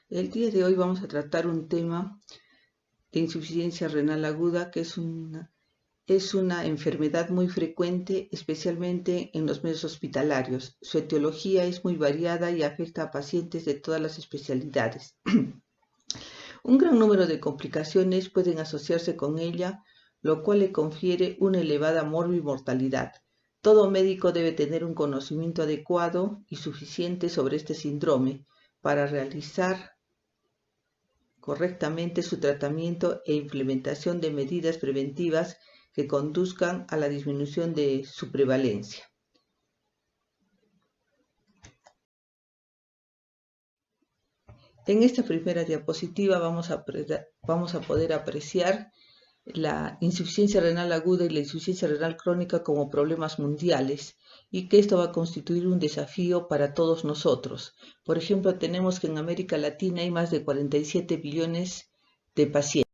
El día de hoy vamos a tratar un tema de insuficiencia renal aguda, que es una enfermedad muy frecuente, especialmente en los medios hospitalarios. Su etiología es muy variada y afecta a pacientes de todas las especialidades. Un gran número de complicaciones pueden asociarse con ella, lo cual le confiere una elevada mortalidad. Todo médico debe tener un conocimiento adecuado y suficiente sobre este síndrome para realizar correctamente su tratamiento e implementación de medidas preventivas que conduzcan a la disminución de su prevalencia. En esta primera diapositiva vamos a poder apreciar la insuficiencia renal aguda y la insuficiencia renal crónica como problemas mundiales y que esto va a constituir un desafío para todos nosotros. Por ejemplo, tenemos que en América Latina hay más de 47 billones de pacientes.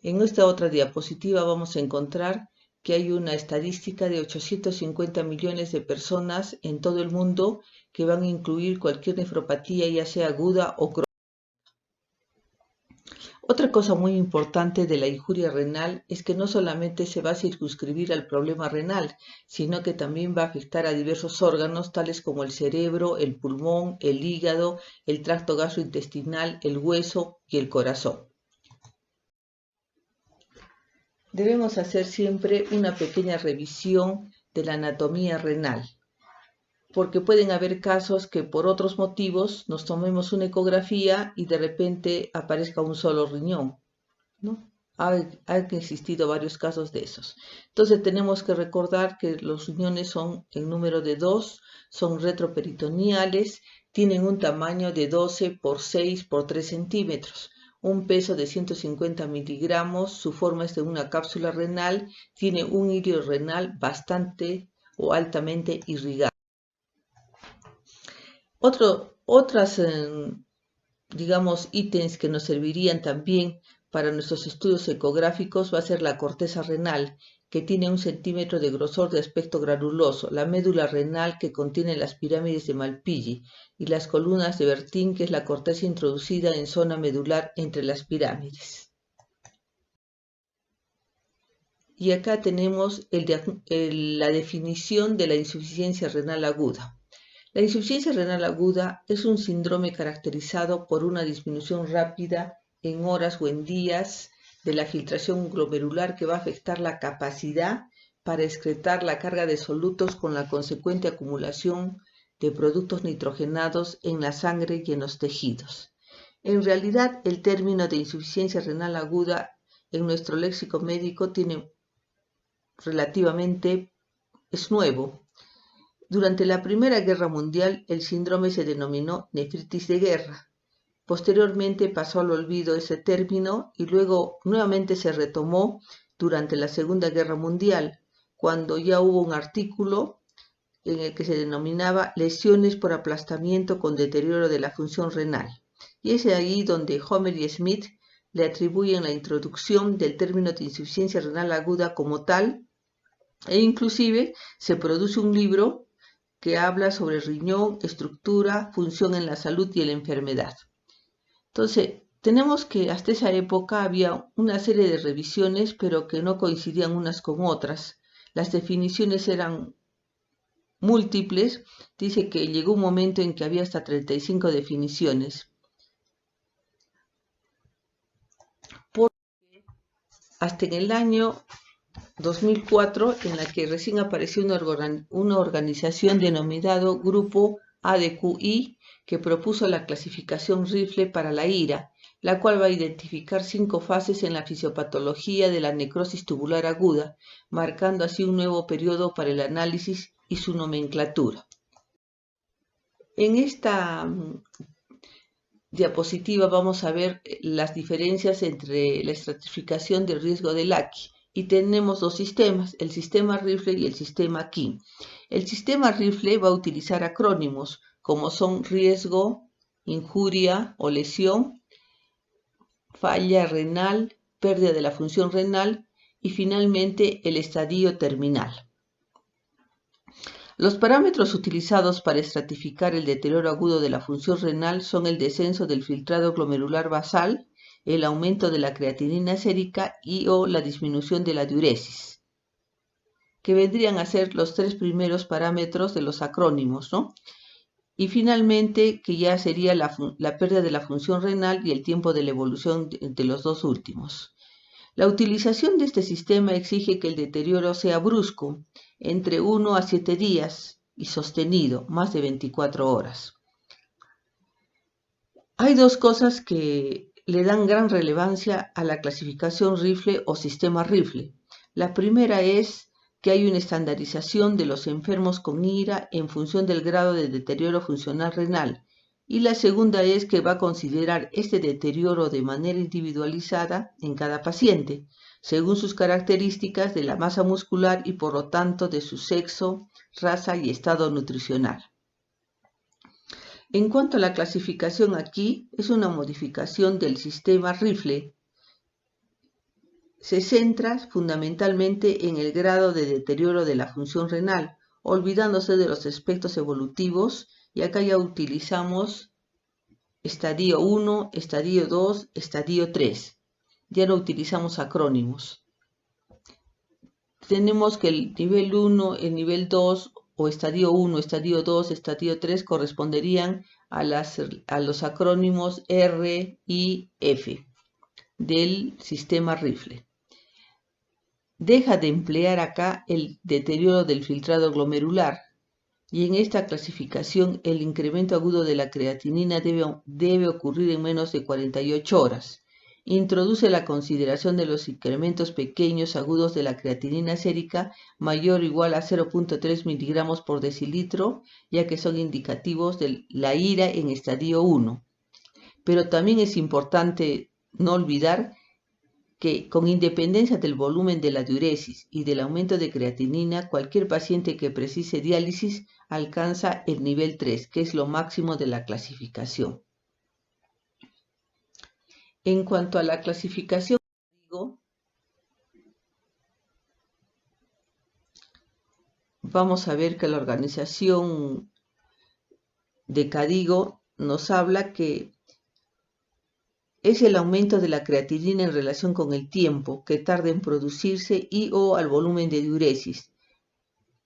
En esta otra diapositiva vamos a encontrar que hay una estadística de 850 millones de personas en todo el mundo que van a incluir cualquier nefropatía, ya sea aguda o crónica. Otra cosa muy importante de la injuria renal es que no solamente se va a circunscribir al problema renal, sino que también va a afectar a diversos órganos tales como el cerebro, el pulmón, el hígado, el tracto gastrointestinal, el hueso y el corazón. Debemos hacer siempre una pequeña revisión de la anatomía renal, porque pueden haber casos que por otros motivos nos tomemos una ecografía y de repente aparezca un solo riñón, ¿no? Han existido varios casos de esos. Entonces tenemos que recordar que los riñones son en número de 2, son retroperitoneales, tienen un tamaño de 12 por 6 por 3 centímetros, un peso de 150 miligramos, su forma es de una cápsula renal, tiene un hilo renal bastante o altamente irrigado. Otras ítems que nos servirían también para nuestros estudios ecográficos va a ser la corteza renal, que tiene 1 centímetro de grosor de aspecto granuloso, la médula renal que contiene las pirámides de Malpighi y las columnas de Bertin, que es la corteza introducida en zona medular entre las pirámides. Y acá tenemos la definición de la insuficiencia renal aguda. La insuficiencia renal aguda es un síndrome caracterizado por una disminución rápida en horas o en días de la filtración glomerular que va a afectar la capacidad para excretar la carga de solutos con la consecuente acumulación de productos nitrogenados en la sangre y en los tejidos. En realidad, el término de insuficiencia renal aguda en nuestro léxico médico es nuevo. Durante la Primera Guerra Mundial, el síndrome se denominó nefritis de guerra. Posteriormente pasó al olvido ese término y luego nuevamente se retomó durante la Segunda Guerra Mundial, cuando ya hubo un artículo en el que se denominaba lesiones por aplastamiento con deterioro de la función renal. Y es ahí donde Homer y Smith le atribuyen la introducción del término de insuficiencia renal aguda como tal, e inclusive se produce un libro que habla sobre riñón, estructura, función en la salud y en la enfermedad. Entonces, tenemos que hasta esa época había una serie de revisiones, pero que no coincidían unas con otras. Las definiciones eran múltiples. Dice que llegó un momento en que había hasta 35 definiciones. Porque hasta en el año 2004, en la que recién apareció una organización denominado Grupo ADQI, que propuso la clasificación Rifle para la IRA, la cual va a identificar 5 fases en la fisiopatología de la necrosis tubular aguda, marcando así un nuevo periodo para el análisis y su nomenclatura. En esta diapositiva vamos a ver las diferencias entre la estratificación del riesgo del ACI. Y tenemos 2 sistemas, el sistema Rifle y el sistema KIM. El sistema Rifle va a utilizar acrónimos como son riesgo, injuria o lesión, falla renal, pérdida de la función renal y finalmente el estadio terminal. Los parámetros utilizados para estratificar el deterioro agudo de la función renal son el descenso del filtrado glomerular basal, el aumento de la creatinina sérica y o la disminución de la diuresis, que vendrían a ser los tres primeros parámetros de los acrónimos, ¿no? Y finalmente, que ya sería la pérdida de la función renal y el tiempo de la evolución de los dos últimos. La utilización de este sistema exige que el deterioro sea brusco, entre 1 a 7 días, y sostenido, más de 24 horas. Hay dos cosas que le dan gran relevancia a la clasificación Rifle o sistema Rifle. La primera es que hay una estandarización de los enfermos con IRA en función del grado de deterioro funcional renal. Y la segunda es que va a considerar este deterioro de manera individualizada en cada paciente, según sus características de la masa muscular y por lo tanto de su sexo, raza y estado nutricional. En cuanto a la clasificación aquí, es una modificación del sistema Rifle. Se centra fundamentalmente en el grado de deterioro de la función renal, olvidándose de los aspectos evolutivos, y acá ya utilizamos estadio 1, estadio 2, estadio 3. Ya no utilizamos acrónimos. Tenemos que el nivel 1, el nivel 2 o estadio 1, estadio 2, estadio 3 corresponderían a los acrónimos R y F del sistema Rifle. Deja de emplear acá el deterioro del filtrado glomerular, y en esta clasificación el incremento agudo de la creatinina debe ocurrir en menos de 48 horas. Introduce la consideración de los incrementos pequeños agudos de la creatinina sérica mayor o igual a 0.3 miligramos por decilitro, ya que son indicativos de la IRA en estadio 1. Pero también es importante no olvidar que, con independencia del volumen de la diuresis y del aumento de creatinina, cualquier paciente que precise diálisis alcanza el nivel 3, que es lo máximo de la clasificación. En cuanto a la clasificación, vamos a ver que la organización de CADIGO nos habla que es el aumento de la creatinina en relación con el tiempo que tarda en producirse y o al volumen de diuresis.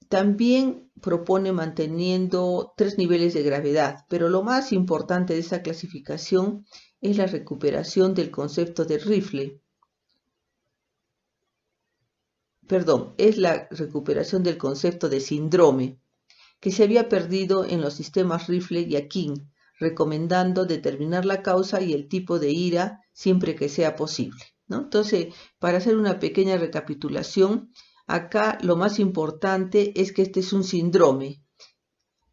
También propone manteniendo 3 niveles de gravedad, pero lo más importante de esta clasificación es la recuperación del concepto de Rifle. Es la recuperación del concepto de síndrome, que se había perdido en los sistemas Rifle y Akin, recomendando determinar la causa y el tipo de IRA siempre que sea posible, ¿no? Entonces, para hacer una pequeña recapitulación, acá lo más importante es que este es un síndrome,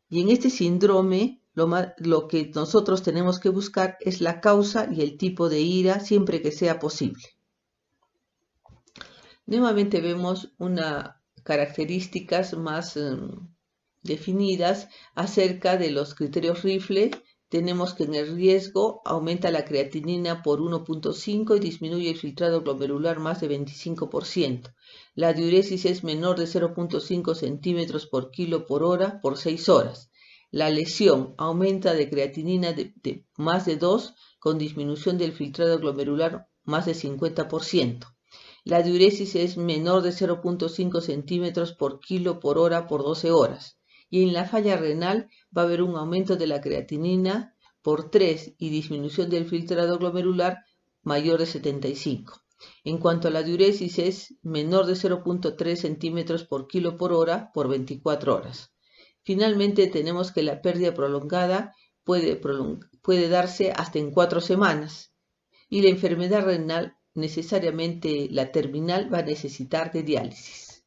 y en este síndrome lo que nosotros tenemos que buscar es la causa y el tipo de IRA siempre que sea posible. Nuevamente vemos unas características más definidas acerca de los criterios Rifle. Tenemos que en el riesgo aumenta la creatinina por 1.5 y disminuye el filtrado glomerular más de 25%. La diuresis es menor de 0.5 centímetros por kilo por hora por 6 horas. La lesión aumenta de creatinina de más de 2 con disminución del filtrado glomerular más de 50%. La diuresis es menor de 0.5 centímetros por kilo por hora por 12 horas. Y en la falla renal va a haber un aumento de la creatinina por 3 y disminución del filtrado glomerular mayor de 75. En cuanto a la diuresis es menor de 0.3 centímetros por kilo por hora por 24 horas. Finalmente tenemos que la pérdida prolongada puede darse hasta en 4 semanas, y la enfermedad renal, necesariamente la terminal, va a necesitar de diálisis.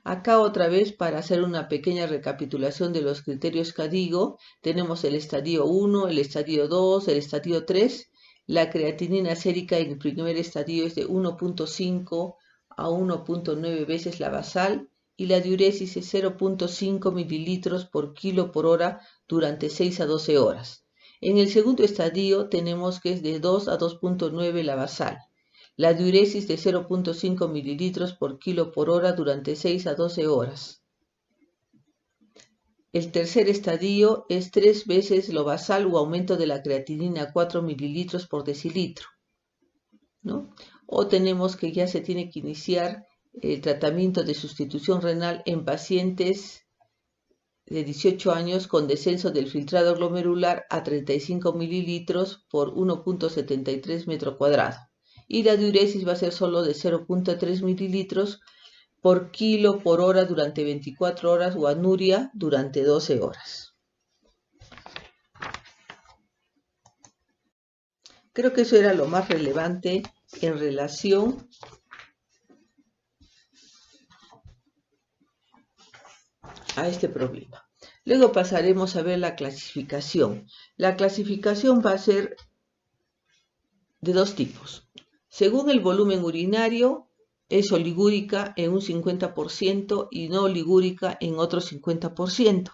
Acá otra vez, para hacer una pequeña recapitulación de los criterios CADIGO, tenemos el estadio 1, el estadio 2, el estadio 3. La creatinina sérica en el primer estadio es de 1.5 a 1.9 veces la basal, y la diuresis es 0.5 mililitros por kilo por hora durante 6 a 12 horas. En el segundo estadio tenemos que es de 2 a 2.9 la basal. La diuresis de 0.5 mililitros por kilo por hora durante 6 a 12 horas. El tercer estadio es 3 veces lo basal o aumento de la creatinina a 4 mililitros por decilitro, ¿no? O tenemos que ya se tiene que iniciar el tratamiento de sustitución renal en pacientes de 18 años con descenso del filtrado glomerular a 35 mililitros por 1.73 metro cuadrado. Y la diuresis va a ser solo de 0.3 mililitros por kilo por hora durante 24 horas o anuria durante 12 horas. Creo que eso era lo más relevante en relación a este problema. Luego pasaremos a ver la clasificación. La clasificación va a ser de dos tipos. Según el volumen urinario, es oligúrica en un 50% y no oligúrica en otro 50%.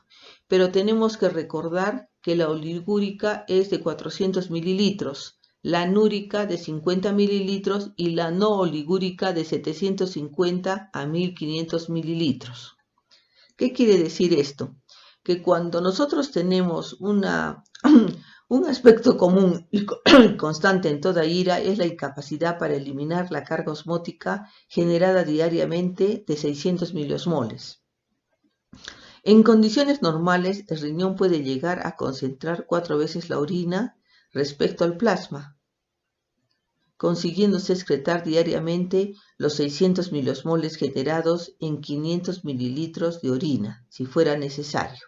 Pero tenemos que recordar que la oligúrica es de 400 mililitros, la anúrica de 50 mililitros y la no oligúrica de 750 a 1500 mililitros. ¿Qué quiere decir esto? Que cuando nosotros tenemos un aspecto común y constante en toda ira es la incapacidad para eliminar la carga osmótica generada diariamente de 600 miliosmoles. En condiciones normales, el riñón puede llegar a concentrar 4 veces la orina respecto al plasma, consiguiéndose excretar diariamente los 600 miliosmoles generados en 500 mililitros de orina, si fuera necesario.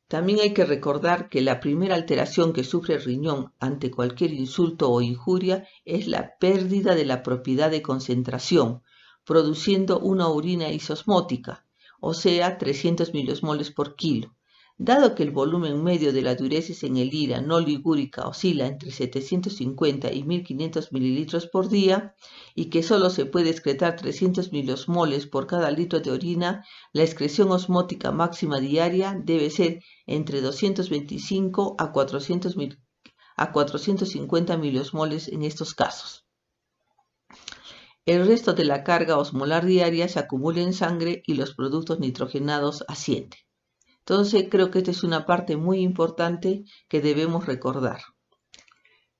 También hay que recordar que la primera alteración que sufre el riñón ante cualquier insulto o injuria es la pérdida de la propiedad de concentración, produciendo una orina isosmótica, o sea, 300 miliosmoles por kilo. Dado que el volumen medio de la diuresis en el IRA no ligúrica oscila entre 750 y 1500 mililitros por día y que solo se puede excretar 300 miliosmoles por cada litro de orina, la excreción osmótica máxima diaria debe ser entre 225 a 450 miliosmoles en estos casos. El resto de la carga osmolar diaria se acumula en sangre y los productos nitrogenados ascienden. Entonces creo que esta es una parte muy importante que debemos recordar.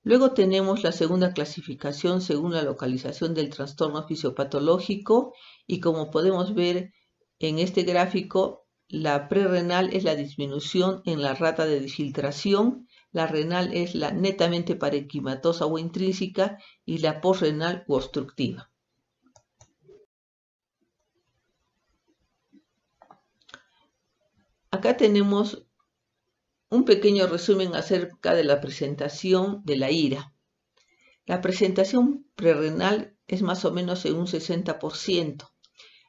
Luego tenemos la segunda clasificación según la localización del trastorno fisiopatológico y como podemos ver en este gráfico, la prerrenal es la disminución en la rata de desfiltración, la renal es la netamente parenquimatosa o intrínseca y la posrenal u obstructiva. Acá tenemos un pequeño resumen acerca de la presentación de la IRA. La presentación prerrenal es más o menos en un 60%.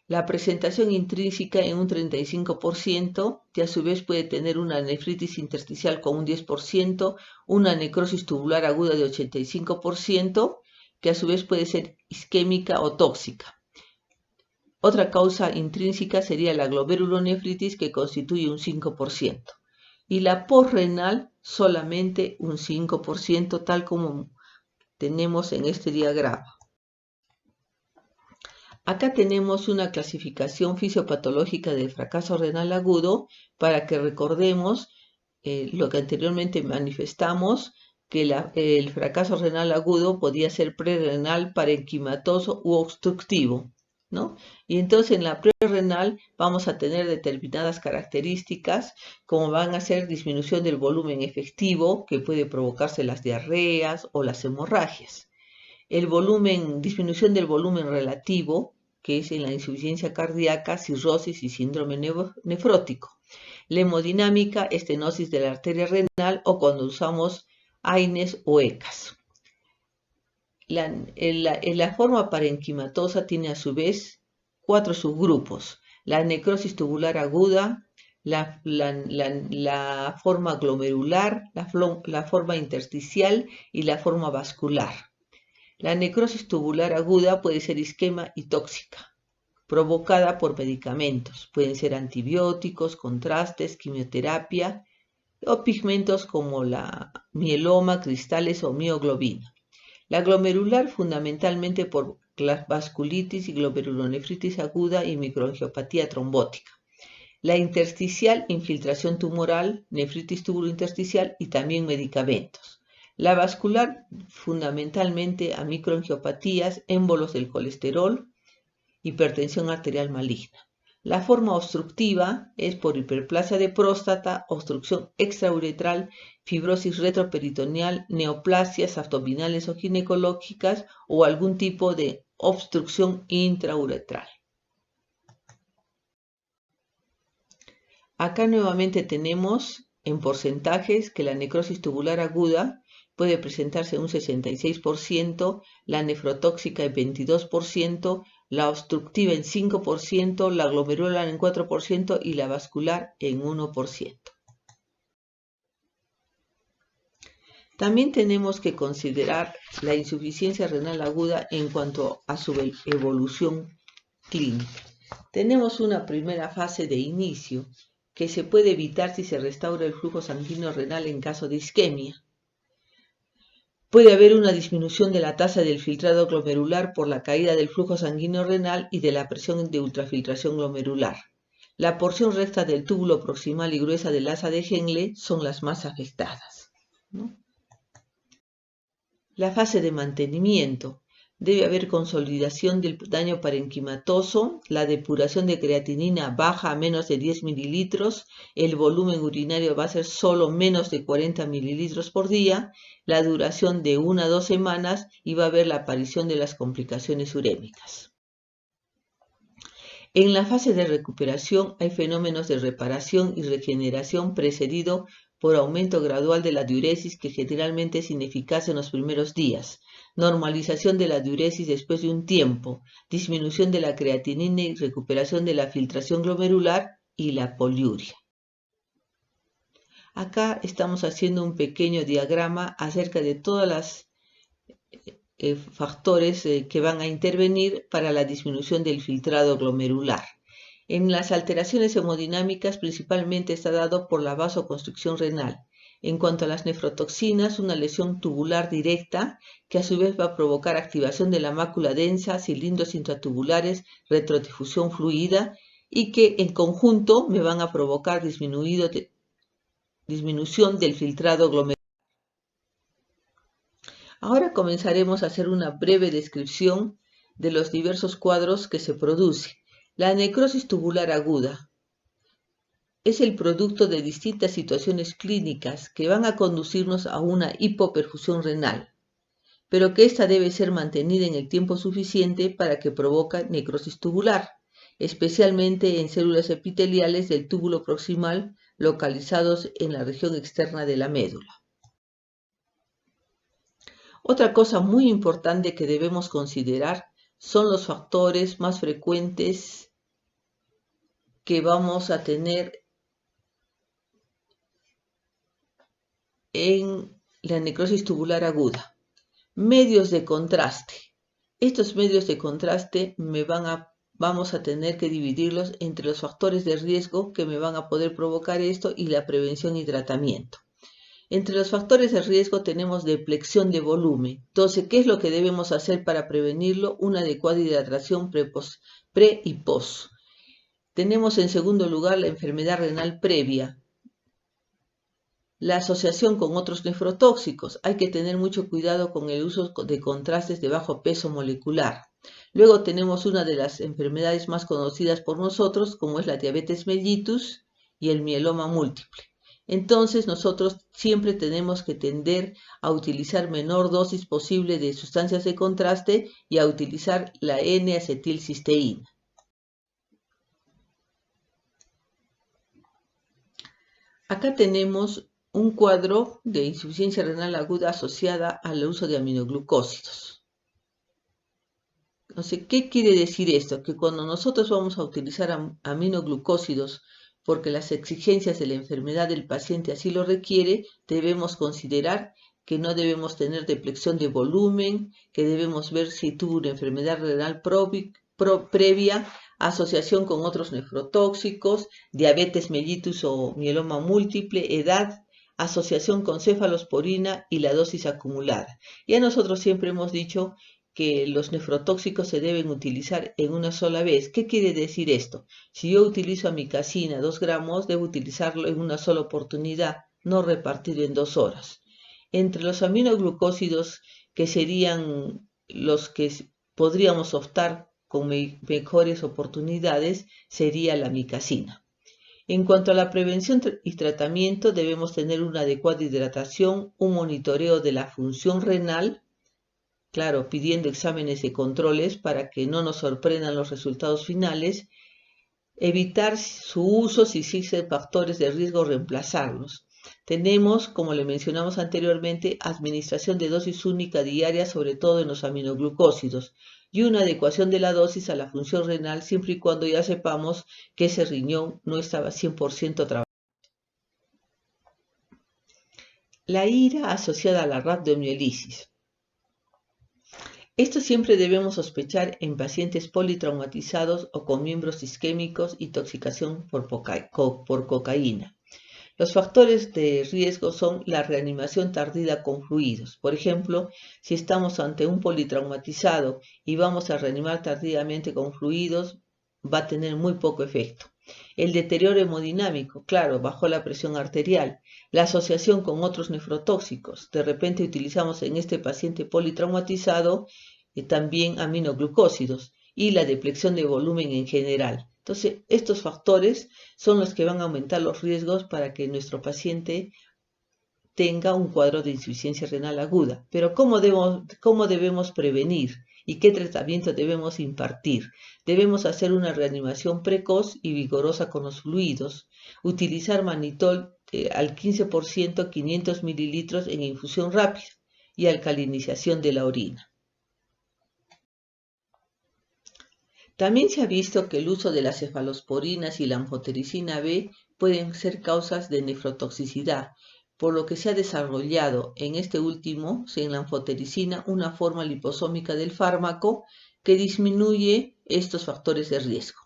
La presentación intrínseca en un 35%, que a su vez puede tener una nefritis intersticial con un 10%, una necrosis tubular aguda de 85%, que a su vez puede ser isquémica o tóxica. Otra causa intrínseca sería la glomerulonefritis, que constituye un 5%. Y la posrenal solamente un 5%, tal como tenemos en este diagrama. Acá tenemos una clasificación fisiopatológica del fracaso renal agudo para que recordemos lo que anteriormente manifestamos, que el fracaso renal agudo podía ser prerrenal, parenquimatoso u obstructivo, ¿no? Y entonces en la prerrenal vamos a tener determinadas características, como van a ser disminución del volumen efectivo, que puede provocarse las diarreas o las hemorragias. Disminución del volumen relativo, que es en la insuficiencia cardíaca, cirrosis y síndrome nefrótico. La hemodinámica, estenosis de la arteria renal o cuando usamos AINES o ECAS. La forma parenquimatosa tiene a su vez 4 subgrupos: la necrosis tubular aguda, la forma glomerular, la forma intersticial y la forma vascular. La necrosis tubular aguda puede ser isquema y tóxica, provocada por medicamentos. Pueden ser antibióticos, contrastes, quimioterapia o pigmentos como la mieloma, cristales o mioglobina. La glomerular fundamentalmente por vasculitis y glomerulonefritis aguda y microangiopatía trombótica. La intersticial, infiltración tumoral, nefritis tubulointersticial y también medicamentos. La vascular, fundamentalmente a microangiopatías, émbolos del colesterol, hipertensión arterial maligna. La forma obstructiva es por hiperplasia de próstata, obstrucción extrauretral, fibrosis retroperitoneal, neoplasias abdominales o ginecológicas o algún tipo de obstrucción intrauretral. Acá nuevamente tenemos en porcentajes que la necrosis tubular aguda puede presentarse en un 66%, la nefrotóxica en 22%, la obstructiva en 5%, la glomerular en 4% y la vascular en 1%. También tenemos que considerar la insuficiencia renal aguda en cuanto a su evolución clínica. Tenemos una primera fase de inicio que se puede evitar si se restaura el flujo sanguíneo renal en caso de isquemia. Puede haber una disminución de la tasa del filtrado glomerular por la caída del flujo sanguíneo renal y de la presión de ultrafiltración glomerular. La porción recta del túbulo proximal y gruesa del asa de Henle son las más afectadas, ¿no? La fase de mantenimiento. Debe haber consolidación del daño parenquimatoso, la depuración de creatinina baja a menos de 10 mililitros, el volumen urinario va a ser solo menos de 40 mililitros por día, la duración de 1 a 2 semanas y va a haber la aparición de las complicaciones urémicas. En la fase de recuperación hay fenómenos de reparación y regeneración precedido por aumento gradual de la diuresis que generalmente es ineficaz en los primeros días, normalización de la diuresis después de un tiempo, disminución de la creatinina y recuperación de la filtración glomerular y la poliuria. Acá estamos haciendo un pequeño diagrama acerca de todos los factores que van a intervenir para la disminución del filtrado glomerular. En las alteraciones hemodinámicas principalmente está dado por la vasoconstricción renal. En cuanto a las nefrotoxinas, una lesión tubular directa que a su vez va a provocar activación de la mácula densa, cilindros intratubulares, retrodifusión fluida y que en conjunto me van a provocar disminución del filtrado glomerular. Ahora comenzaremos a hacer una breve descripción de los diversos cuadros que se producen. La necrosis tubular aguda es el producto de distintas situaciones clínicas que van a conducirnos a una hipoperfusión renal, pero que ésta debe ser mantenida en el tiempo suficiente para que provoque necrosis tubular, especialmente en células epiteliales del túbulo proximal localizados en la región externa de la médula. Otra cosa muy importante que debemos considerar son los factores más frecuentes que vamos a tener en la necrosis tubular aguda. Medios de contraste. Estos medios de contraste vamos a tener que dividirlos entre los factores de riesgo que me van a poder provocar esto y la prevención y tratamiento. Entre los factores de riesgo tenemos depleción de volumen. Entonces, ¿qué es lo que debemos hacer para prevenirlo? Una adecuada hidratación pre y post. Tenemos en segundo lugar la enfermedad renal previa. La asociación con otros nefrotóxicos. Hay que tener mucho cuidado con el uso de contrastes de bajo peso molecular. Luego tenemos una de las enfermedades más conocidas por nosotros, como es la diabetes mellitus y el mieloma múltiple. Entonces nosotros siempre tenemos que tender a utilizar menor dosis posible de sustancias de contraste y a utilizar la N-acetilcisteína. Acá tenemos un cuadro de insuficiencia renal aguda asociada al uso de aminoglucósidos. Entonces, ¿qué quiere decir esto? Que cuando nosotros vamos a utilizar aminoglucósidos porque las exigencias de la enfermedad del paciente así lo requiere, debemos considerar que no debemos tener depleción de volumen, que debemos ver si tuvo una enfermedad renal previa, asociación con otros nefrotóxicos, diabetes mellitus o mieloma múltiple, edad, asociación con cefalosporina y la dosis acumulada. Ya nosotros siempre hemos dicho que los nefrotóxicos se deben utilizar en una sola vez. ¿Qué quiere decir esto? Si yo utilizo amikacina 2 gramos, debo utilizarlo en una sola oportunidad, no repartido en 2 horas. Entre los aminoglucósidos, que serían los que podríamos optar con mejores oportunidades, sería la amikacina. En cuanto a la prevención y tratamiento, debemos tener una adecuada hidratación, un monitoreo de la función renal, claro, pidiendo exámenes y controles para que no nos sorprendan los resultados finales, evitar su uso si existen factores de riesgo, reemplazarlos. Tenemos, como le mencionamos anteriormente, administración de dosis única diaria, sobre todo en los aminoglucósidos, y una adecuación de la dosis a la función renal siempre y cuando ya sepamos que ese riñón no estaba 100% trabajando. La ira asociada a la rhabdomiolisis. Esto siempre debemos sospechar en pacientes politraumatizados o con miembros isquémicos y intoxicación por cocaína. Los factores de riesgo son la reanimación tardía con fluidos. Por ejemplo, si estamos ante un politraumatizado y vamos a reanimar tardíamente con fluidos, va a tener muy poco efecto. El deterioro hemodinámico, claro, bajo la presión arterial. La asociación con otros nefrotóxicos. De repente utilizamos en este paciente politraumatizado también aminoglucósidos y la depleción de volumen en general. Entonces, estos factores son los que van a aumentar los riesgos para que nuestro paciente tenga un cuadro de insuficiencia renal aguda. Pero ¿cómo debemos prevenir y qué tratamiento debemos impartir? Debemos hacer una reanimación precoz y vigorosa con los fluidos, utilizar mannitol al 15%, 500 mililitros en infusión rápida y alcalinización de la orina. También se ha visto que el uso de las cefalosporinas y la anfotericina B pueden ser causas de nefrotoxicidad, por lo que se ha desarrollado en este último, en la anfotericina, una forma liposómica del fármaco que disminuye estos factores de riesgo.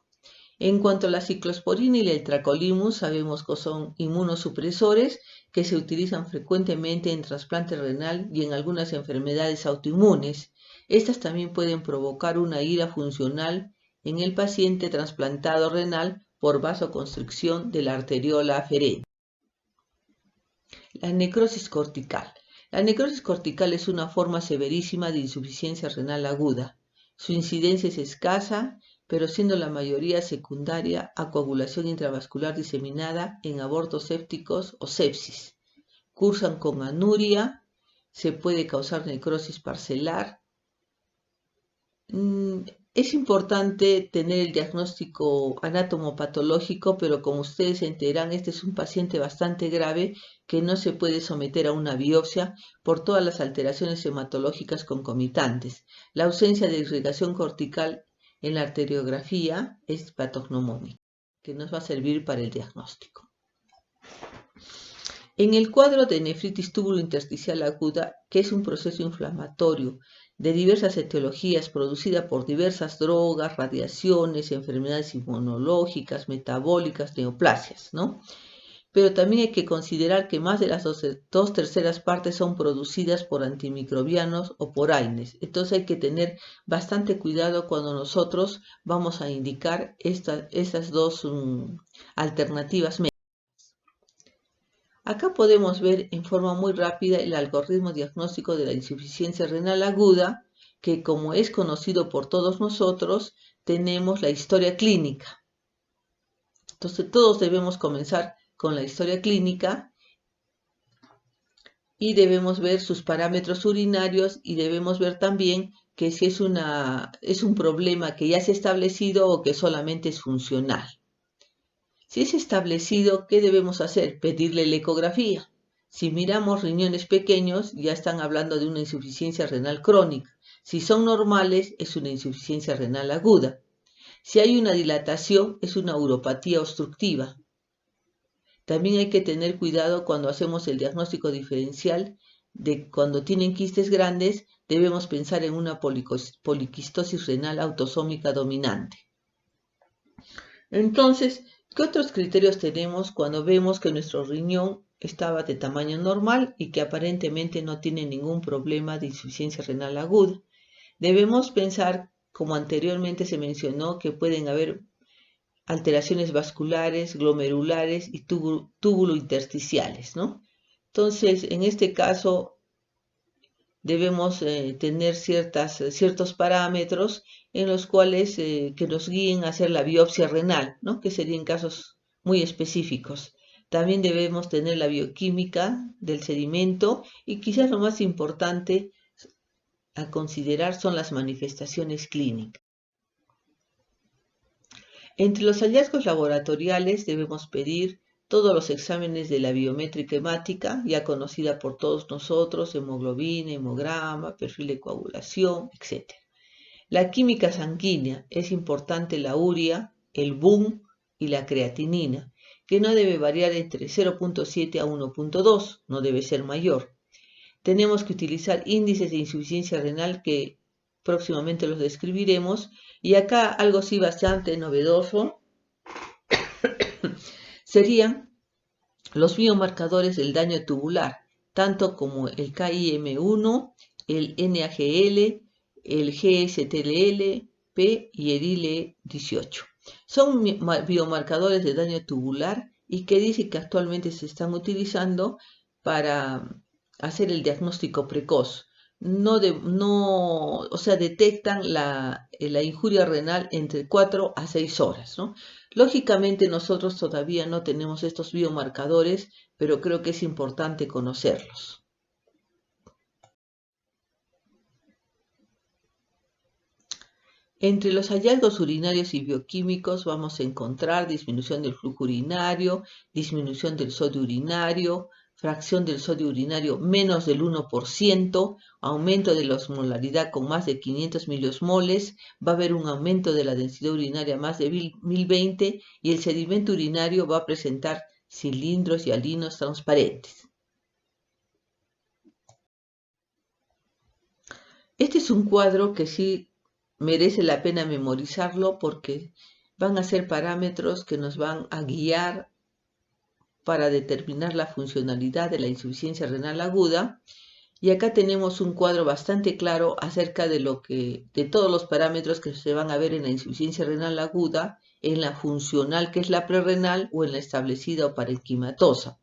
En cuanto a la ciclosporina y el tacrolimus, sabemos que son inmunosupresores que se utilizan frecuentemente en trasplante renal y en algunas enfermedades autoinmunes. Estas también pueden provocar una ira funcional en el paciente trasplantado renal por vasoconstricción de la arteriola aferente. La necrosis cortical. La necrosis cortical es una forma severísima de insuficiencia renal aguda. Su incidencia es escasa, pero siendo la mayoría secundaria a coagulación intravascular diseminada en abortos sépticos o sepsis. Cursan con anuria, se puede causar necrosis parcelar. Es importante tener el diagnóstico anatomopatológico, pero como ustedes entenderán, este es un paciente bastante grave que no se puede someter a una biopsia por todas las alteraciones hematológicas concomitantes. La ausencia de irrigación cortical en la arteriografía es patognomónica, que nos va a servir para el diagnóstico. En el cuadro de nefritis túbulo-intersticial aguda, que es un proceso inflamatorio de diversas etiologías producida por diversas drogas, radiaciones, enfermedades inmunológicas, metabólicas, neoplasias, ¿no? Pero también hay que considerar que más de las dos terceras partes son producidas por antimicrobianos o por AINES. Entonces hay que tener bastante cuidado cuando nosotros vamos a indicar estas dos alternativas médicas. Acá podemos ver en forma muy rápida el algoritmo diagnóstico de la insuficiencia renal aguda, que como es conocido por todos nosotros, tenemos la historia clínica. Entonces todos debemos comenzar con la historia clínica y debemos ver sus parámetros urinarios y debemos ver también que si es un problema que ya se ha establecido o que solamente es funcional. Si es establecido, ¿qué debemos hacer? Pedirle la ecografía. Si miramos riñones pequeños, ya están hablando de una insuficiencia renal crónica. Si son normales, es una insuficiencia renal aguda. Si hay una dilatación, es una uropatía obstructiva. También hay que tener cuidado cuando hacemos el diagnóstico diferencial de cuando tienen quistes grandes, debemos pensar en una poliquistosis renal autosómica dominante. Entonces, ¿qué otros criterios tenemos cuando vemos que nuestro riñón estaba de tamaño normal y que aparentemente no tiene ningún problema de insuficiencia renal aguda? Debemos pensar, como anteriormente se mencionó, que pueden haber alteraciones vasculares, glomerulares y túbulo-intersticiales, ¿no? Entonces, en este caso, debemos tener ciertos parámetros en los cuales que nos guíen a hacer la biopsia renal, ¿no? Que serían casos muy específicos. También debemos tener la bioquímica del sedimento y quizás lo más importante a considerar son las manifestaciones clínicas. Entre los hallazgos laboratoriales debemos pedir todos los exámenes de la biométrica hemática, ya conocida por todos nosotros, hemoglobina, hemograma, perfil de coagulación, etc. La química sanguínea es importante la urea, el BUN y la creatinina, que no debe variar entre 0.7 a 1.2, no debe ser mayor. Tenemos que utilizar índices de insuficiencia renal que próximamente los describiremos. Y acá algo sí bastante novedoso serían los biomarcadores del daño tubular, tanto como el KIM1, el NAGL, el GSTLP y el ILE18. Son biomarcadores de daño tubular y que dice que actualmente se están utilizando para hacer el diagnóstico precoz. O sea, detectan la injuria renal entre 4 a 6 horas, ¿no? Lógicamente nosotros todavía no tenemos estos biomarcadores, pero creo que es importante conocerlos. Entre los hallazgos urinarios y bioquímicos vamos a encontrar disminución del flujo urinario, disminución del sodio urinario, fracción del sodio urinario menos del 1%, aumento de la osmolaridad con más de 500 miliosmoles, va a haber un aumento de la densidad urinaria más de 1020 y el sedimento urinario va a presentar cilindros y halinos transparentes. Este es un cuadro que sí merece la pena memorizarlo porque van a ser parámetros que nos van a guiar para determinar la funcionalidad de la insuficiencia renal aguda. Y acá tenemos un cuadro bastante claro acerca de todos los parámetros que se van a ver en la insuficiencia renal aguda, en la funcional que es la prerrenal o en la establecida o parenquimatosa.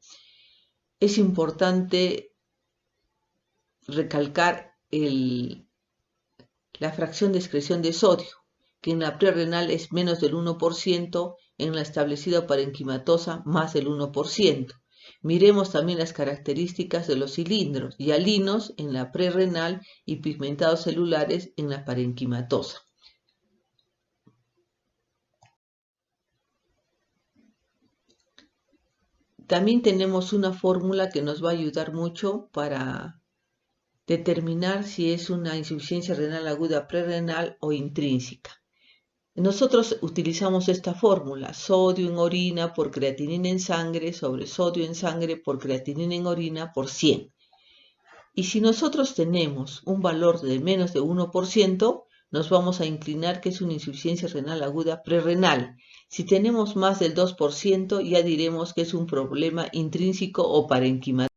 Es importante recalcar la fracción de excreción de sodio, que en la prerrenal es menos del 1%, en la establecida o parenquimatosa más del 1%. Miremos también las características de los cilindros y halinos en la prerrenal y pigmentados celulares en la parenquimatosa. También tenemos una fórmula que nos va a ayudar mucho para determinar si es una insuficiencia renal aguda prerrenal o intrínseca. Nosotros utilizamos esta fórmula, sodio en orina por creatinina en sangre sobre sodio en sangre por creatinina en orina por 100. Y si nosotros tenemos un valor de menos de 1%, nos vamos a inclinar que es una insuficiencia renal aguda prerrenal. Si tenemos más del 2%, ya diremos que es un problema intrínseco o parenquimatoso.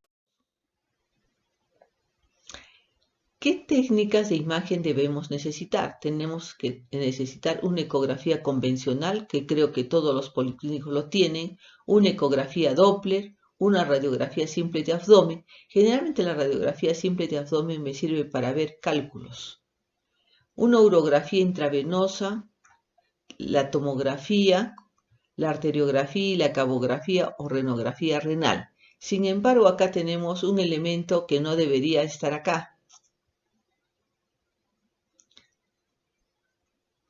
¿Qué técnicas de imagen debemos necesitar? Tenemos que necesitar una ecografía convencional, que creo que todos los policlínicos lo tienen, una ecografía Doppler, una radiografía simple de abdomen. Generalmente la radiografía simple de abdomen me sirve para ver cálculos. Una urografía intravenosa, la tomografía, la arteriografía y la cabografía o renografía renal. Sin embargo, acá tenemos un elemento que no debería estar acá.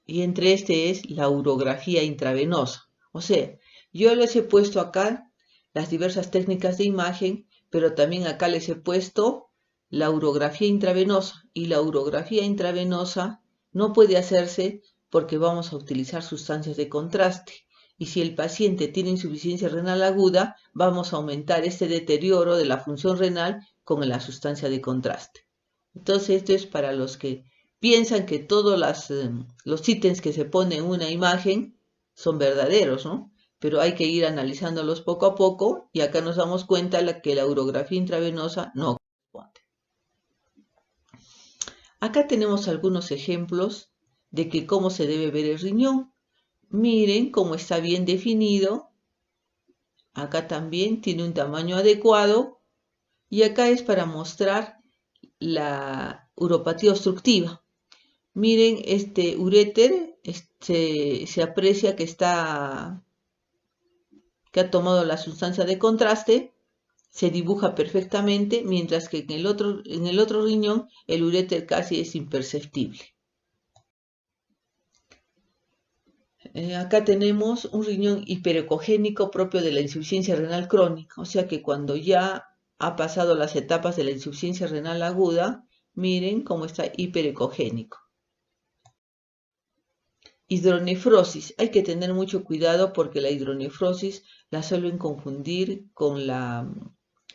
Y entre este es la urografía intravenosa. O sea, yo les he puesto acá las diversas técnicas de imagen, pero también acá les he puesto la urografía intravenosa. Y la urografía intravenosa no puede hacerse porque vamos a utilizar sustancias de contraste. Y si el paciente tiene insuficiencia renal aguda, vamos a aumentar este deterioro de la función renal con la sustancia de contraste. Entonces, esto es para los que piensan que todos los ítems que se ponen en una imagen son verdaderos, ¿no? Pero hay que ir analizándolos poco a poco y acá nos damos cuenta que la urografía intravenosa no corresponde. Acá tenemos algunos ejemplos de que cómo se debe ver el riñón. Miren cómo está bien definido. Acá también tiene un tamaño adecuado. Y acá es para mostrar la uropatía obstructiva. Miren, este uréter se aprecia que ha tomado la sustancia de contraste, se dibuja perfectamente, mientras que en el otro riñón el uréter casi es imperceptible. Acá tenemos un riñón hiperecogénico propio de la insuficiencia renal crónica, o sea que cuando ya ha pasado las etapas de la insuficiencia renal aguda, miren cómo está hiperecogénico. Hidronefrosis. Hay que tener mucho cuidado porque la hidronefrosis la suelen confundir con la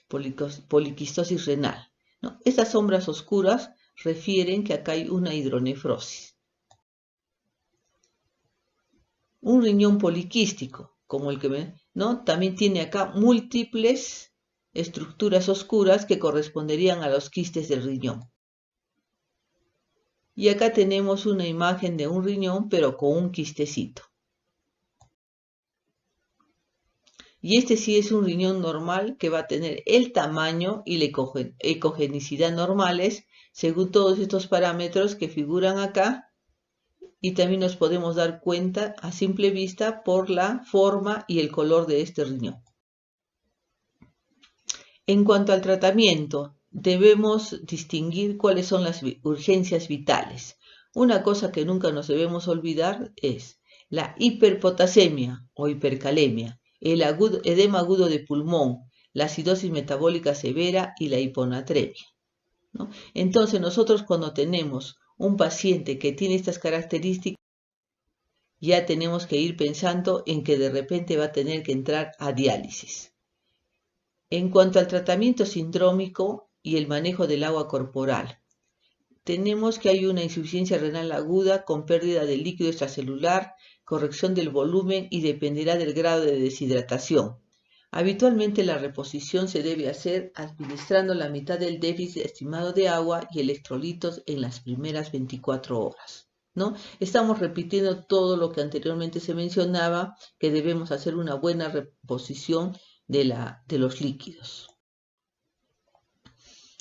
poliquistosis renal, ¿no? Estas sombras oscuras refieren que acá hay una hidronefrosis. Un riñón poliquístico, como el que ven, ¿no? También tiene acá múltiples estructuras oscuras que corresponderían a los quistes del riñón. Y acá tenemos una imagen de un riñón, pero con un quistecito. Y este sí es un riñón normal que va a tener el tamaño y la ecogenicidad normales según todos estos parámetros que figuran acá. Y también nos podemos dar cuenta a simple vista por la forma y el color de este riñón. En cuanto al tratamiento, debemos distinguir cuáles son las urgencias vitales. Una cosa que nunca nos debemos olvidar es la hiperpotasemia o hipercalemia, el edema agudo de pulmón, la acidosis metabólica severa y la hiponatremia, ¿no? Entonces nosotros cuando tenemos un paciente que tiene estas características, ya tenemos que ir pensando en que de repente va a tener que entrar a diálisis. En cuanto al tratamiento sindrómico y el manejo del agua corporal, tenemos que hay una insuficiencia renal aguda con pérdida de líquido extracelular, corrección del volumen y dependerá del grado de deshidratación. Habitualmente la reposición se debe hacer administrando la mitad del déficit estimado de agua y electrolitos en las primeras 24 horas, ¿no? Estamos repitiendo todo lo que anteriormente se mencionaba, que debemos hacer una buena reposición de los líquidos.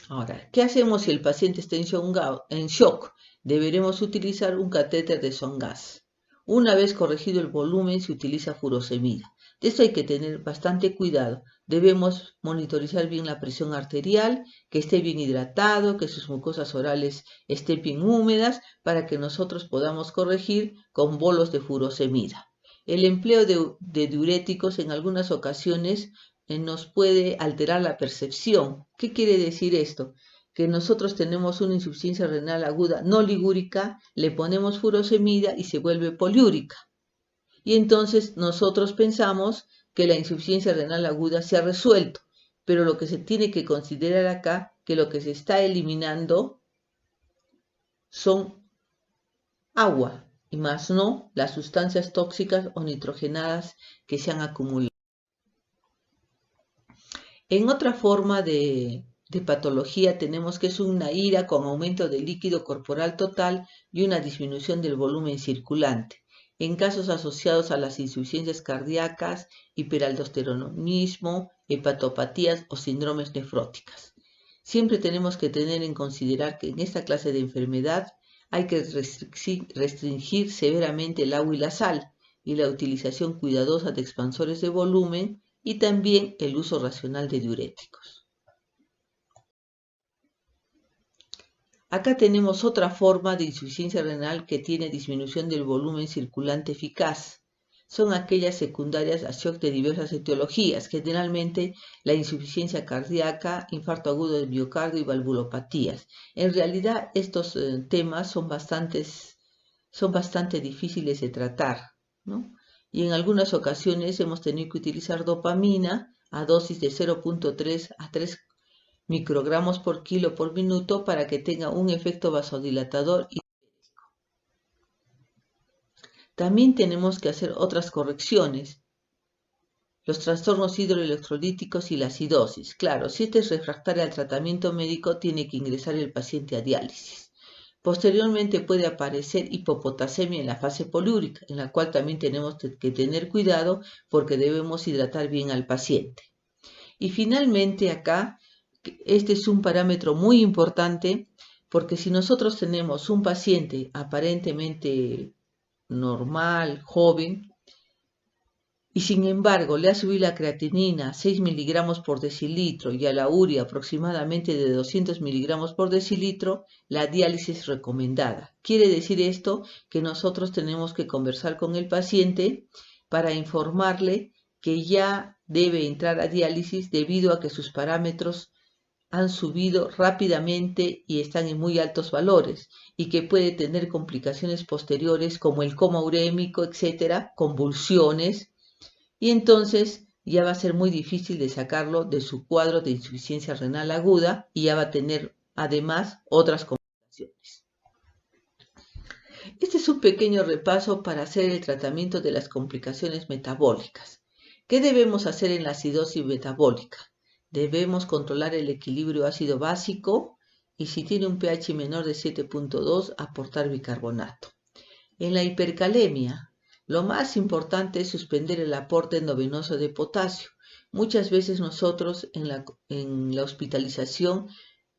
Ahora, ¿qué hacemos si el paciente está en shock? Deberemos utilizar un catéter de Songas. Una vez corregido el volumen, se utiliza furosemida. De esto hay que tener bastante cuidado. Debemos monitorizar bien la presión arterial, que esté bien hidratado, que sus mucosas orales estén bien húmedas, para que nosotros podamos corregir con bolos de furosemida. El empleo de diuréticos en algunas ocasiones nos puede alterar la percepción. ¿Qué quiere decir esto? Que nosotros tenemos una insuficiencia renal aguda no ligúrica, le ponemos furosemida y se vuelve poliúrica. Y entonces nosotros pensamos que la insuficiencia renal aguda se ha resuelto, pero lo que se tiene que considerar acá, que lo que se está eliminando son agua y más no las sustancias tóxicas o nitrogenadas que se han acumulado. En otra forma de patología tenemos que es una ira con aumento del líquido corporal total y una disminución del volumen circulante. En casos asociados a las insuficiencias cardíacas, hiperaldosteronismo, hepatopatías o síndromes nefróticas. Siempre tenemos que tener en considerar que en esta clase de enfermedad hay que restringir severamente el agua y la sal y la utilización cuidadosa de expansores de volumen y también el uso racional de diuréticos. Acá tenemos otra forma de insuficiencia renal que tiene disminución del volumen circulante eficaz. Son aquellas secundarias a shock de diversas etiologías, generalmente la insuficiencia cardíaca, infarto agudo del miocardio y valvulopatías. En realidad estos temas son bastante difíciles de tratar, ¿no? Y en algunas ocasiones hemos tenido que utilizar dopamina a dosis de 0.3 a 3 microgramos por kilo por minuto para que tenga un efecto vasodilatador. También tenemos que hacer otras correcciones. Los trastornos hidroelectrolíticos y la acidosis. Claro, si este es refractario al tratamiento médico, tiene que ingresar el paciente a diálisis. Posteriormente puede aparecer hipopotasemia en la fase poliúrica, en la cual también tenemos que tener cuidado porque debemos hidratar bien al paciente. Y finalmente acá, este es un parámetro muy importante porque si nosotros tenemos un paciente aparentemente normal, joven, y sin embargo le ha subido la creatinina 6 miligramos por decilitro y a la urea aproximadamente de 200 miligramos por decilitro, la diálisis es recomendada. Quiere decir esto que nosotros tenemos que conversar con el paciente para informarle que ya debe entrar a diálisis debido a que sus parámetros han subido rápidamente y están en muy altos valores y que puede tener complicaciones posteriores como el coma urémico, etcétera, convulsiones, y entonces ya va a ser muy difícil de sacarlo de su cuadro de insuficiencia renal aguda y ya va a tener además otras complicaciones. Este es un pequeño repaso para hacer el tratamiento de las complicaciones metabólicas. ¿Qué debemos hacer en la acidosis metabólica? Debemos controlar el equilibrio ácido básico y si tiene un pH menor de 7.2 aportar bicarbonato. En la hipercalemia, lo más importante es suspender el aporte endovenoso de potasio. Muchas veces nosotros en la hospitalización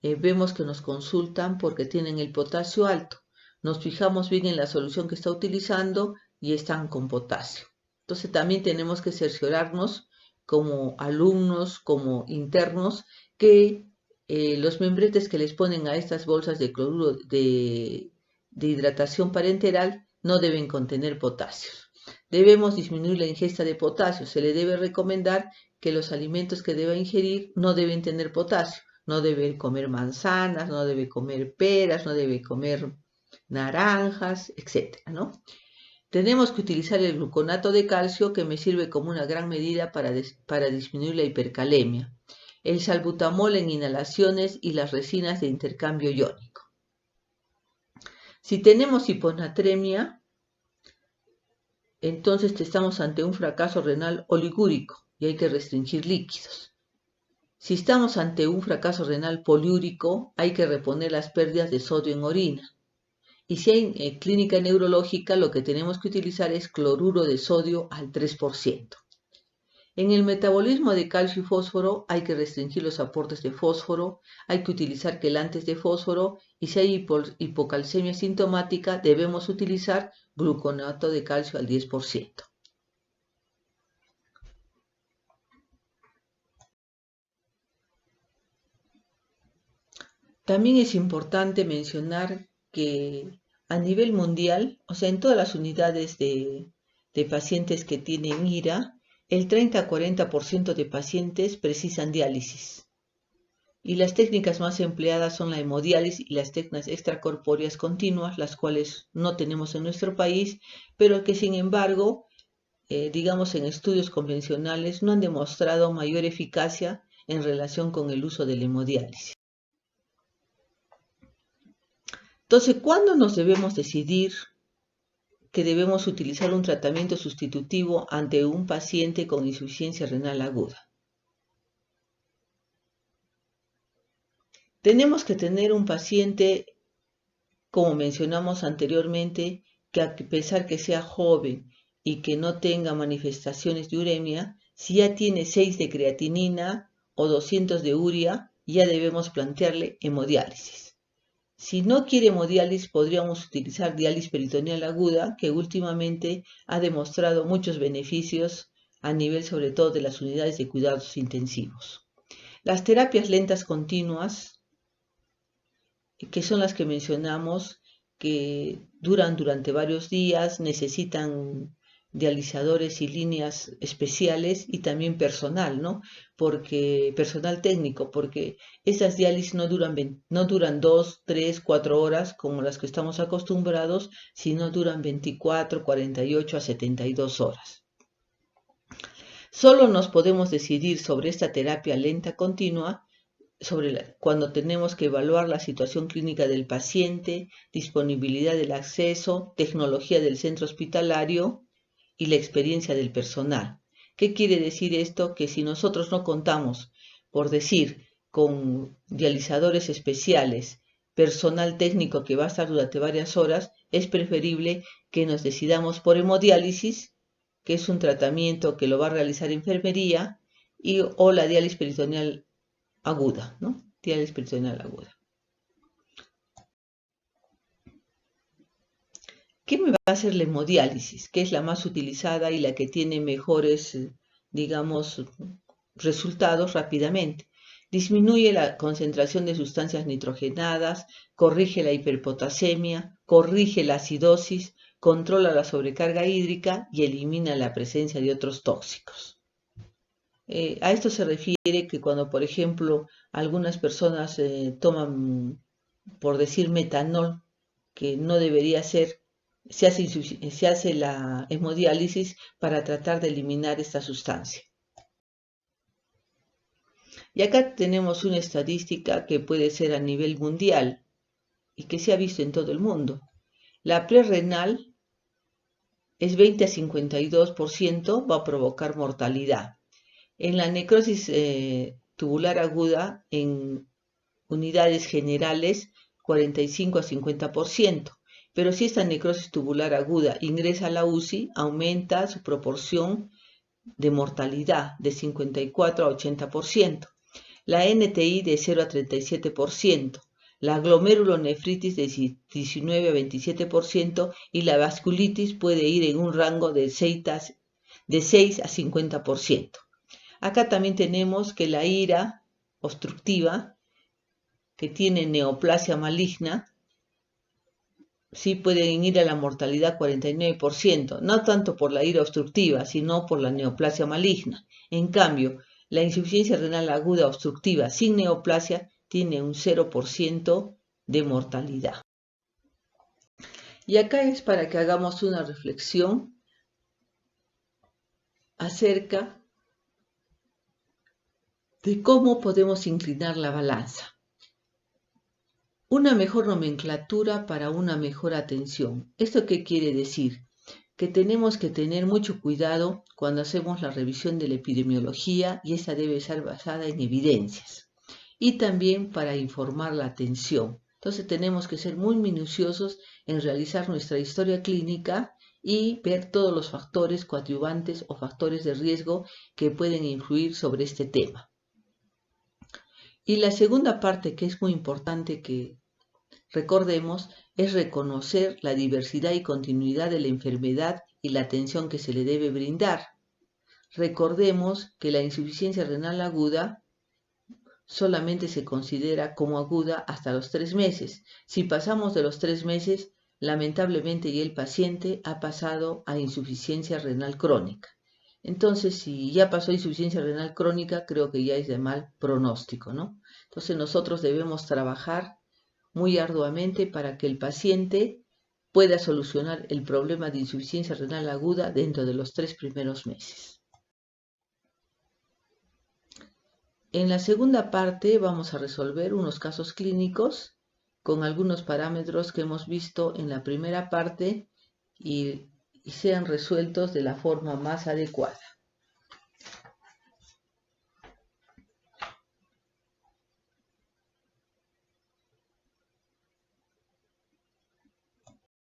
vemos que nos consultan porque tienen el potasio alto. Nos fijamos bien en la solución que está utilizando y están con potasio. Entonces también tenemos que cerciorarnos como alumnos, como internos, que los membretes que les ponen a estas bolsas de cloruro de hidratación parenteral no deben contener potasio. Debemos disminuir la ingesta de potasio. Se le debe recomendar que los alimentos que deba ingerir no deben tener potasio. No debe comer manzanas, no debe comer peras, no debe comer naranjas, etc., ¿no? Tenemos que utilizar el gluconato de calcio, que me sirve como una gran medida para disminuir la hipercalemia. El salbutamol en inhalaciones y las resinas de intercambio iónico. Si tenemos hiponatremia, entonces estamos ante un fracaso renal oligúrico y hay que restringir líquidos. Si estamos ante un fracaso renal poliúrico, hay que reponer las pérdidas de sodio en orina. Y si hay clínica neurológica, lo que tenemos que utilizar es cloruro de sodio al 3%. En el metabolismo de calcio y fósforo hay que restringir los aportes de fósforo, hay que utilizar quelantes de fósforo y si hay hipocalcemia sintomática debemos utilizar gluconato de calcio al 10%. También es importante mencionar que a nivel mundial, o sea, en todas las unidades de pacientes que tienen IRA, el 30 a 40% de pacientes precisan diálisis. Y las técnicas más empleadas son la hemodiálisis y las técnicas extracorpóreas continuas, las cuales no tenemos en nuestro país, pero que sin embargo, digamos en estudios convencionales, no han demostrado mayor eficacia en relación con el uso de la hemodiálisis. Entonces, ¿cuándo nos debemos decidir que debemos utilizar un tratamiento sustitutivo ante un paciente con insuficiencia renal aguda? Tenemos que tener un paciente, como mencionamos anteriormente, que a pesar que sea joven y que no tenga manifestaciones de uremia, si ya tiene 6 de creatinina o 200 de urea, ya debemos plantearle hemodiálisis. Si no quiere hemodiálisis, podríamos utilizar diálisis peritoneal aguda, que últimamente ha demostrado muchos beneficios a nivel sobre todo de las unidades de cuidados intensivos. Las terapias lentas continuas, que son las que mencionamos, que duran durante varios días, necesitan dializadores y líneas especiales y también personal, ¿no? Porque personal técnico, porque estas diálisis no duran 2, 3, 4 horas como las que estamos acostumbrados, sino duran 24, 48 a 72 horas. Solo nos podemos decidir sobre esta terapia lenta continua cuando tenemos que evaluar la situación clínica del paciente, disponibilidad del acceso, tecnología del centro hospitalario y la experiencia del personal. ¿Qué quiere decir esto? Que si nosotros no contamos, por decir, con dializadores especiales personal técnico que va a estar durante varias horas, es preferible que nos decidamos por hemodiálisis, que es un tratamiento que lo va a realizar enfermería, o la diálisis peritoneal aguda, ¿no? Diálisis peritoneal aguda. ¿Qué me va a hacer la hemodiálisis? Que es la más utilizada y la que tiene mejores, digamos, resultados rápidamente. Disminuye la concentración de sustancias nitrogenadas, corrige la hiperpotasemia, corrige la acidosis, controla la sobrecarga hídrica y elimina la presencia de otros tóxicos. A esto se refiere que cuando, por ejemplo, algunas personas toman, por decir, metanol, que no debería ser, se hace la hemodiálisis para tratar de eliminar esta sustancia. Y acá tenemos una estadística que puede ser a nivel mundial y que se ha visto en todo el mundo. La prerrenal es 20 a 52%, va a provocar mortalidad. En la necrosis tubular aguda, en unidades generales, 45 a 50%. Pero si esta necrosis tubular aguda ingresa a la UCI, aumenta su proporción de mortalidad de 54 a 80%. La NTI de 0 a 37%, la glomerulonefritis de 19 a 27% y la vasculitis puede ir en un rango de 6 a 50%. Acá también tenemos que la ira obstructiva, que tiene neoplasia maligna, sí pueden ir a la mortalidad 49%, no tanto por la ira obstructiva, sino por la neoplasia maligna. En cambio, la insuficiencia renal aguda obstructiva sin neoplasia tiene un 0% de mortalidad. Y acá es para que hagamos una reflexión acerca de cómo podemos inclinar la balanza. Una mejor nomenclatura para una mejor atención. ¿Esto qué quiere decir? Que tenemos que tener mucho cuidado cuando hacemos la revisión de la epidemiología y esa debe ser basada en evidencias. Y también para informar la atención. Entonces tenemos que ser muy minuciosos en realizar nuestra historia clínica y ver todos los factores coadyuvantes o factores de riesgo que pueden influir sobre este tema. Y la segunda parte que es muy importante que recordemos es reconocer la diversidad y continuidad de la enfermedad y la atención que se le debe brindar. Recordemos que la insuficiencia renal aguda solamente se considera como aguda hasta los 3 meses. Si pasamos de los 3 meses, lamentablemente ya el paciente ha pasado a insuficiencia renal crónica. Entonces, si ya pasó a insuficiencia renal crónica, creo que ya es de mal pronóstico, ¿no? Entonces, nosotros debemos trabajar muy arduamente para que el paciente pueda solucionar el problema de insuficiencia renal aguda dentro de los 3 primeros meses. En la segunda parte vamos a resolver unos casos clínicos con algunos parámetros que hemos visto en la primera parte y sean resueltos de la forma más adecuada.